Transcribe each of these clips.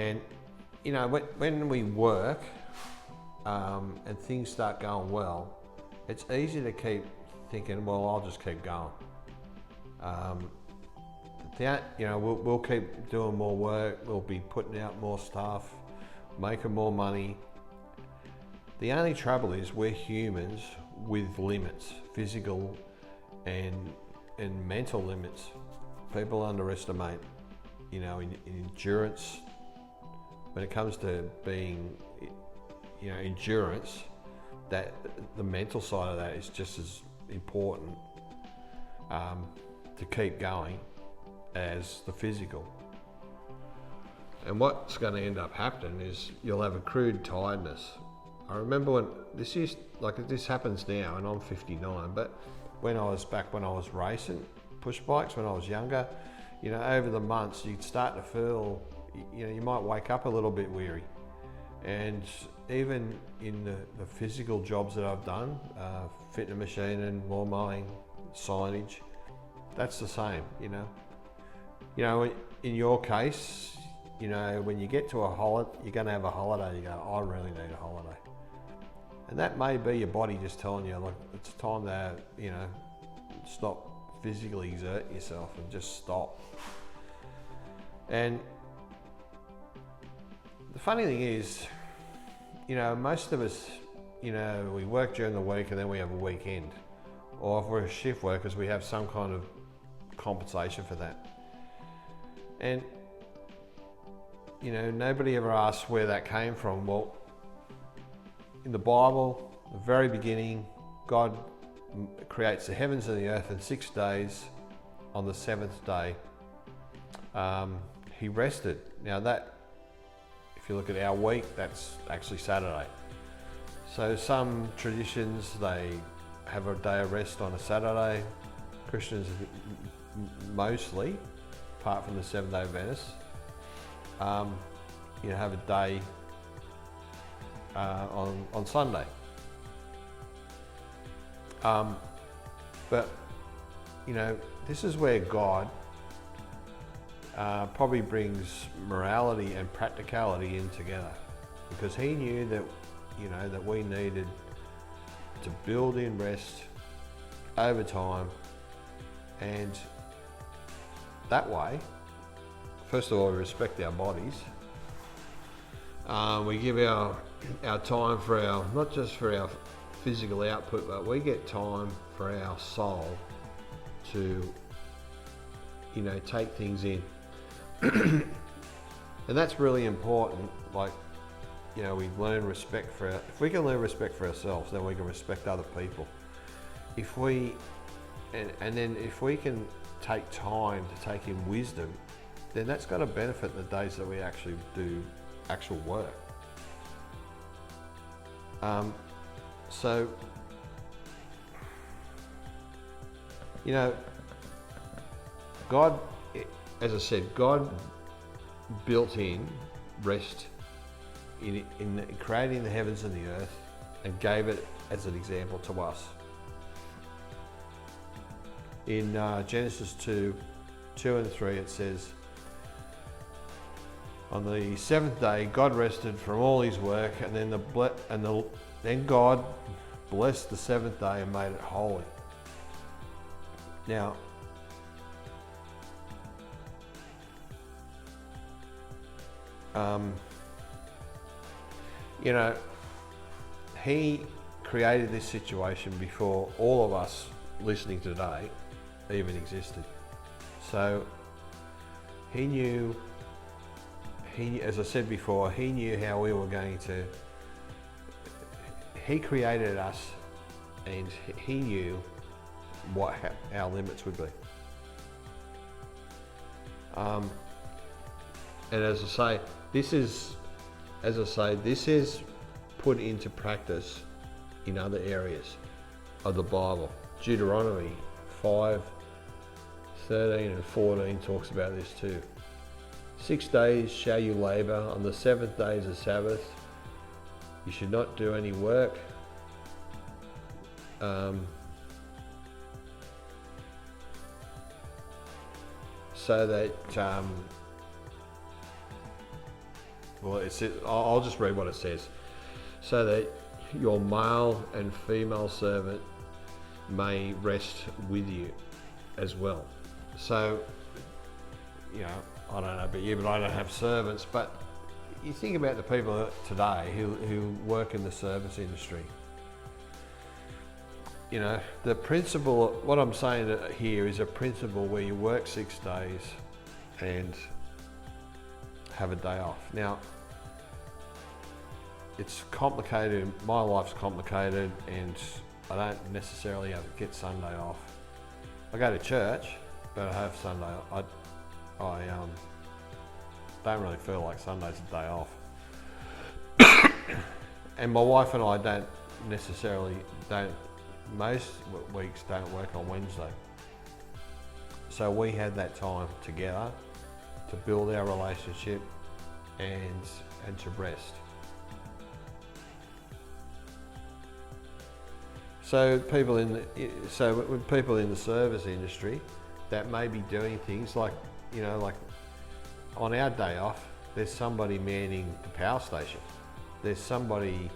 And when we work and things start going well, it's easy to keep thinking, well, I'll just keep going. We'll keep doing more work, we'll be putting out more stuff, making more money. The only trouble is we're humans with limits, physical and mental limits. People underestimate, in endurance. When it comes to being, endurance, that the mental side of that is just as important to keep going as the physical. And what's going to end up happening is you'll have accrued tiredness. I remember when this happens now, and I'm 59, but when I was racing push bikes when I was younger, over the months you'd start to feel, you might wake up a little bit weary. And even in the physical jobs that I've done, fitting a machine and lawn mowing, signage, that's the same, in your case, when you get to a holiday, you're going to have a holiday, you go, I really need a holiday. And that may be your body just telling you, look, it's time to, stop physically exerting yourself and just stop. And the funny thing is, most of us, we work during the week and then we have a weekend. Or if we're shift workers, we have some kind of compensation for that. And, nobody ever asks where that came from. Well, in the Bible, the very beginning, God creates the heavens and the earth in 6 days. On the seventh day, he rested. Now that, if you look at our week, that's actually Saturday. So some traditions, they have a day of rest on a Saturday. Christians mostly, apart from the Seventh-day Adventists, have a day on Sunday. But this is where God probably brings morality and practicality in together, because he knew that that we needed to build in rest over time, and that way, first of all, we respect our bodies. We give our time for not just for our physical output, but we get time for our soul to take things in. And that's really important. We learn respect if we can learn respect for ourselves, then we can respect other people. If we can take time to take in wisdom, then that's going to benefit the days that we actually do actual work. So, God, as I said, God built in rest in creating the heavens and the earth, and gave it as an example to us. In Genesis 2 and 3, it says, on the seventh day, God rested from all his work, and then God blessed the seventh day and made it holy. Now, he created this situation before all of us listening today even existed. So he knew, as I said before, he knew how we were going to, he created us, and he knew what our limits would be. And as I say, this is put into practice in other areas of the Bible. Deuteronomy 5:13 and 14 talks about this too. 6 days shall you labor, on the seventh day is a Sabbath. You should not do any work. So that Well, I'll just read what it says. So that your male and female servant may rest with you as well. So, I don't know about you, but I don't have servants. But you think about the people today who work in the service industry. The principle, what I'm saying here is a principle where you work 6 days and have a day off. Now, it's complicated, my life's complicated, and I don't necessarily get Sunday off. I go to church, but I have Sunday off. I don't really feel like Sunday's a day off. And my wife and I most weeks don't work on Wednesday. So we had that time together to build our relationship and to rest. So with people in the service industry that may be doing things like on our day off, there's somebody manning the power station. There's somebody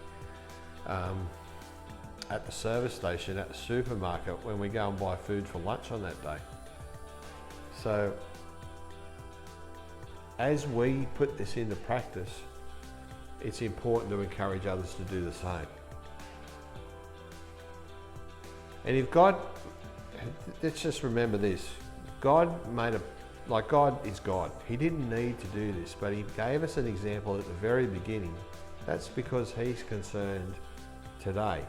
at the service station, at the supermarket, when we go and buy food for lunch on that day. So as we put this into practice, it's important to encourage others to do the same. And let's just remember this, God is God. He didn't need to do this, but he gave us an example at the very beginning. That's because he's concerned today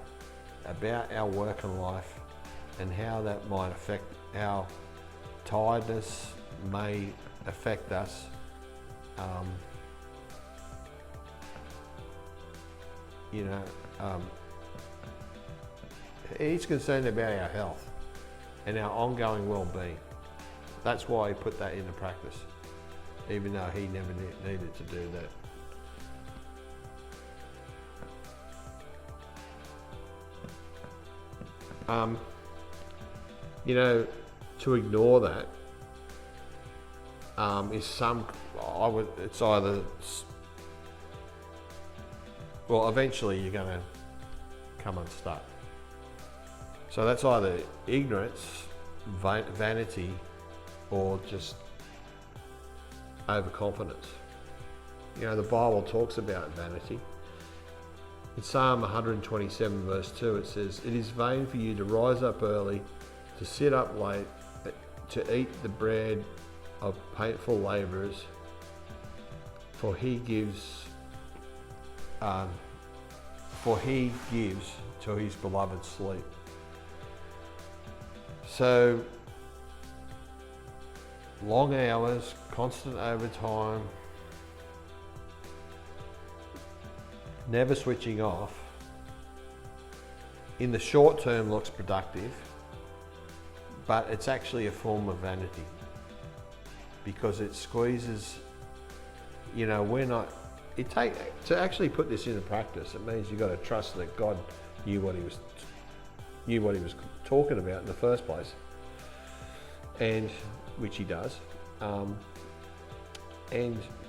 about our work and life and how that might affect our tiredness, may affect us. He's concerned about our health and our ongoing well-being. That's why he put that into practice, even though he never needed to do that. To ignore that it's either, eventually you're going to come unstuck. So that's either ignorance, vanity, or just overconfidence. The Bible talks about vanity. In Psalm 127 verse 2 it says, "It is vain for you to rise up early, to sit up late, to eat the bread of painful labourers, for he gives to his beloved sleep." So, long hours, constant overtime, never switching off, in the short term looks productive, but it's actually a form of vanity because it squeezes, to actually put this into practice, it means you've got to trust that God knew what he was talking about in the first place, and which he does, and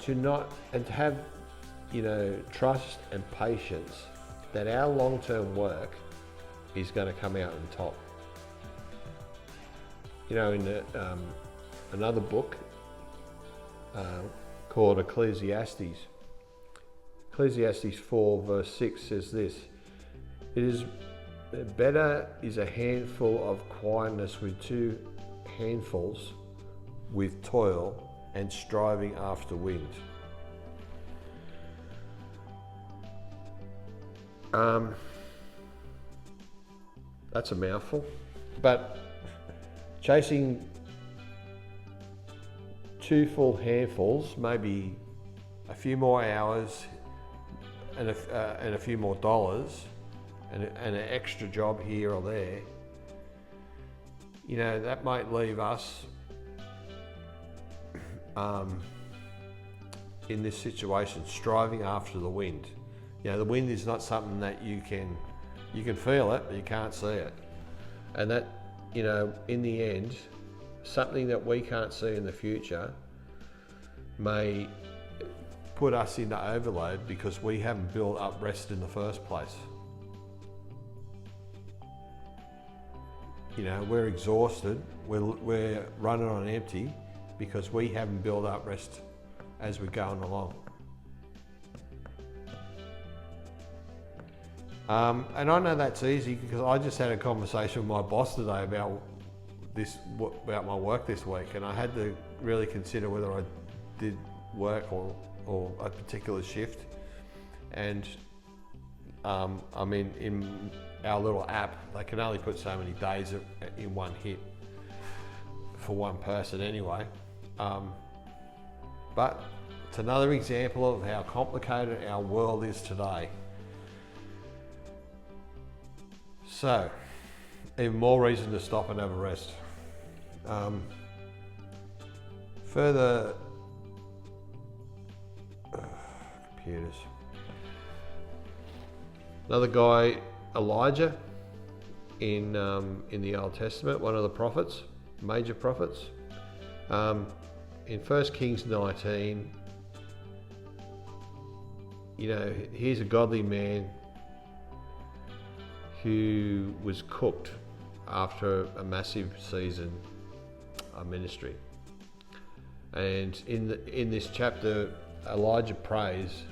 to have trust and patience that our long-term work is going to come out on top. In another book called Ecclesiastes 4 verse 6 says this: "It is better is a handful of quietness with 2 handfuls with toil and striving after wind." That's a mouthful, but chasing 2 full handfuls, maybe a few more hours and a few more dollars and an extra job here or there, that might leave us in this situation striving after the wind. The wind is not something that you can feel it, but you can't see it. And that, in the end, something that we can't see in the future may put us into overload because we haven't built up rest in the first place. You know, we're exhausted, we're running on empty because we haven't built up rest as we're going along. And I know that's easy because I just had a conversation with my boss today about my work this week, and I had to really consider whether I did work or a particular shift. And I mean, in our little app, they can only put so many days in one hit for one person anyway. But it's another example of how complicated our world is today. So, even more reason to stop and have a rest. Further, computers. Another guy, Elijah, in the Old Testament, one of the prophets, major prophets. In 1 Kings 19, you know, here's a godly man who was cooked after a massive season of ministry. And in this chapter, Elijah prays,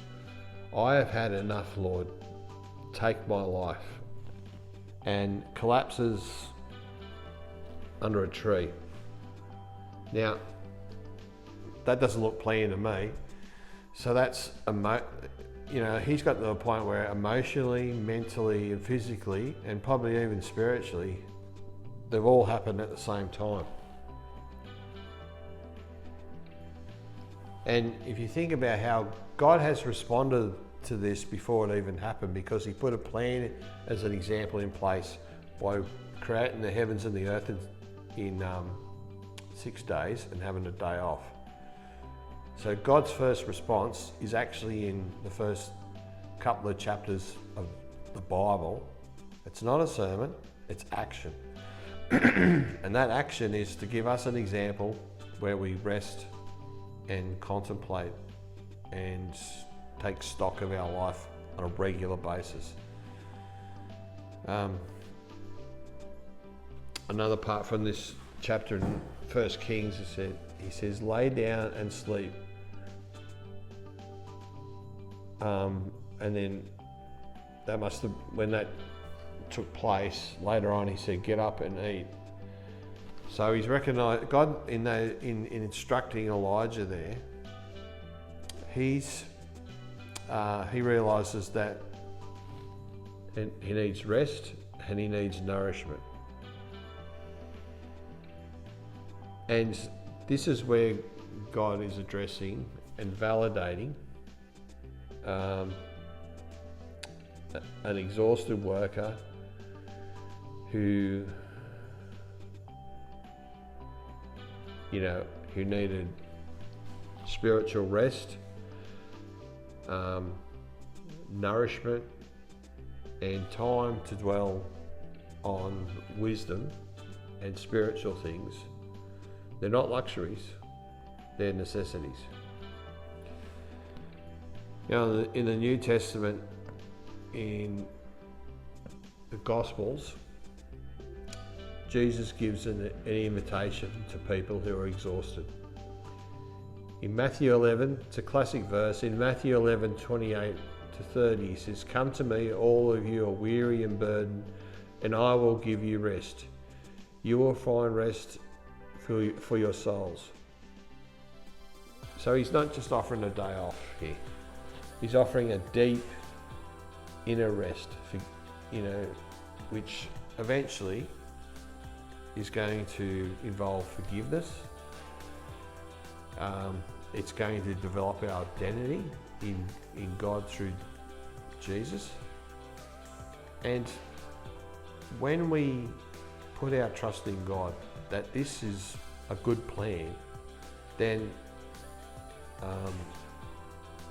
"I have had enough, Lord, take my life," and collapses under a tree. Now, that doesn't look planned to me. So that's, you know, he's got to the point where emotionally, mentally, and physically, and probably even spiritually, they've all happened at the same time. And if you think about how God has responded to this before it even happened, because he put a plan as an example in place by creating the heavens and the earth in 6 days and having a day off. So God's first response is actually in the first couple of chapters of the Bible. It's not a sermon, it's action. And that action is to give us an example where we rest and contemplate and take stock of our life on a regular basis. Another part from this chapter in 1 Kings, he says, "Lay down and sleep." And then that must have, when that took place, later on he said, "Get up and eat." So he's recognised, God in instructing Elijah there, he realises that he needs rest and he needs nourishment. And this is where God is addressing and validating an exhausted worker who needed spiritual rest, nourishment, and time to dwell on wisdom and spiritual things. They're not luxuries, they're necessities. Now, in the New Testament, in the Gospels, Jesus gives an invitation to people who are exhausted. In Matthew 11, it's a classic verse, in Matthew 11:28-30, he says, "Come to me, all of you are weary and burdened, and I will give you rest. You will find rest for your souls." So he's not just offering a day off here. He's offering a deep inner rest, which eventually is going to involve forgiveness. It's going to develop our identity in God through Jesus. And when we put our trust in God, that this is a good plan, then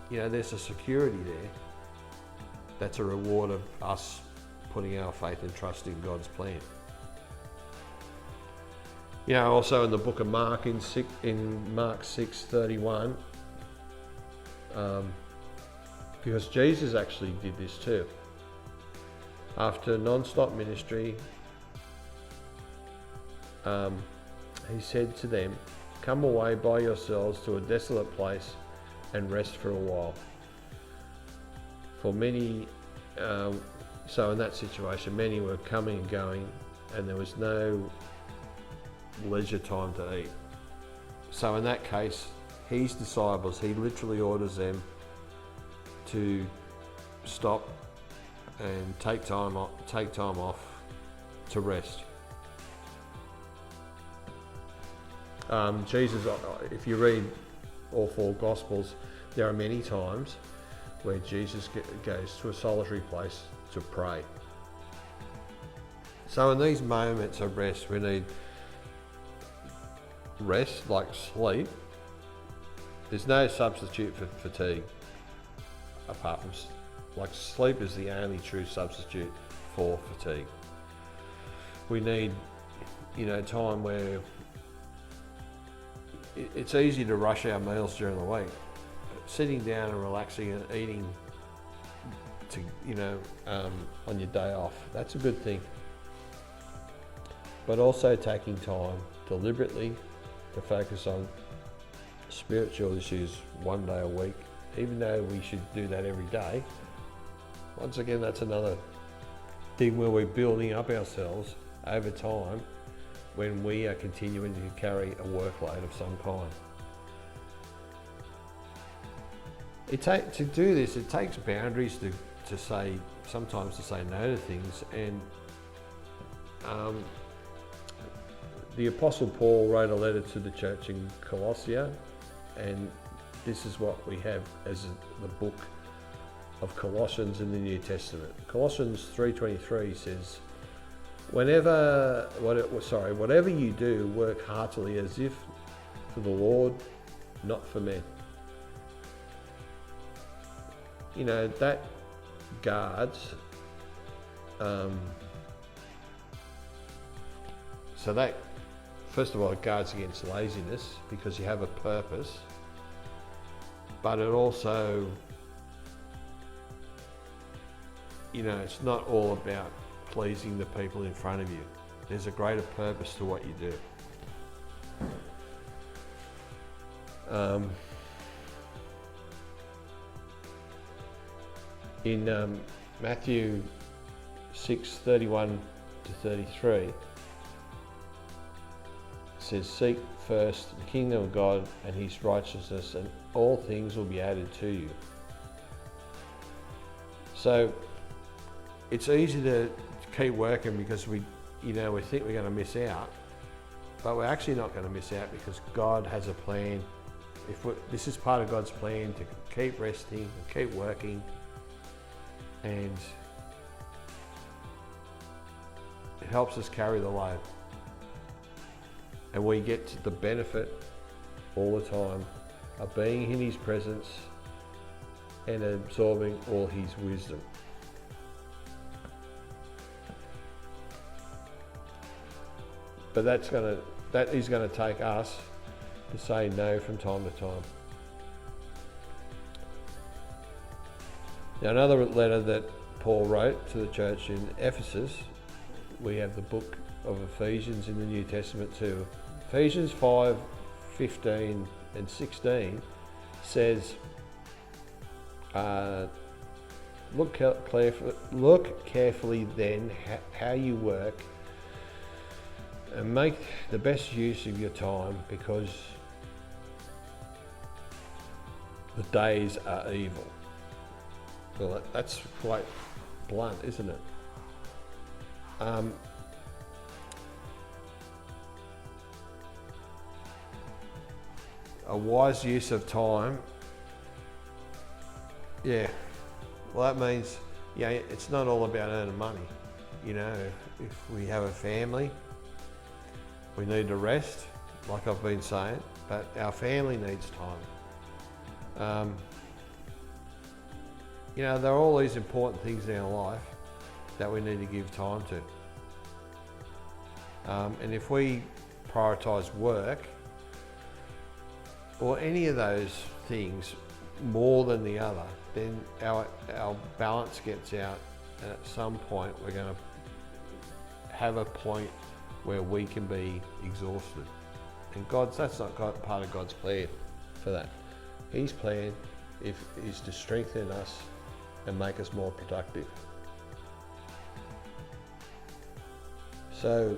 there's a security there. That's a reward of us putting our faith and trust in God's plan. Also in the book of Mark, in Mark 6:31, because Jesus actually did this too. After non-stop ministry, he said to them, "Come away by yourselves to a desolate place and rest for a while." For many, so in that situation, many were coming and going, and there was no leisure time to eat. So in that case, his disciples, he literally orders them to stop and take time off to rest. Jesus, if you read all four Gospels, there are many times where Jesus goes to a solitary place to pray. So in these moments of rest, we need rest, like sleep. There's no substitute for fatigue, apart from, like, sleep is the only true substitute for fatigue. We need, time where it's easy to rush our meals during the week. Sitting down and relaxing and eating on your day off, that's a good thing. But also taking time deliberately to focus on spiritual issues one day a week, even though we should do that every day. Once again, that's another thing where we're building up ourselves over time when we are continuing to carry a workload of some kind. To do this, it takes boundaries to say no to things. And the Apostle Paul wrote a letter to the church in Colossia, and this is what we have as the book of Colossians in the New Testament. Colossians 3:23 says, whatever you do, work heartily as if for the Lord, not for men. That guards, so that, first of all, it guards against laziness because you have a purpose, but it also, it's not all about pleasing the people in front of you. There's a greater purpose to what you do. In Matthew 6:31 to 33, it says, "Seek first the kingdom of God and his righteousness, and all things will be added to you." So it's easy to keep working because we think we're going to miss out, but we're actually not going to miss out because God has a plan. This is part of God's plan to keep resting and keep working, and it helps us carry the load, and we get the benefit all the time of being in his presence and absorbing all his wisdom. But that is going to take us to say no from time to time. Now, another letter that Paul wrote to the church in Ephesus, we have the book of Ephesians in the New Testament too. Ephesians 5:15 and 16 says, look carefully then how you work, and make the best use of your time, because the days are evil. Well, that's quite blunt, isn't it? A wise use of time. Yeah. Well, that means, it's not all about earning money. If we have a family, we need to rest, like I've been saying, but our family needs time. There are all these important things in our life that we need to give time to. And if we prioritise work or any of those things, more than the other, then our balance gets out, and at some point we're going to have a point where we can be exhausted. And that's not part of God's plan for that. His plan is to strengthen us and make us more productive. So,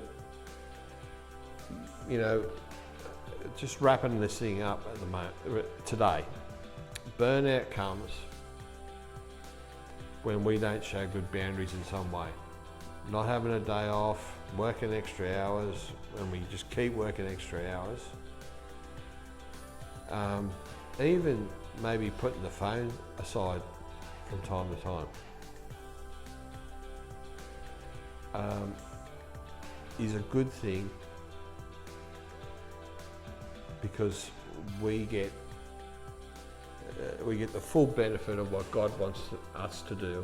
just wrapping this thing up at the moment, today, burnout comes when we don't show good boundaries in some way. Not having a day off, working extra hours, and we just keep working extra hours. Even maybe putting the phone aside from time to time is a good thing, because we get the full benefit of what God wants us to do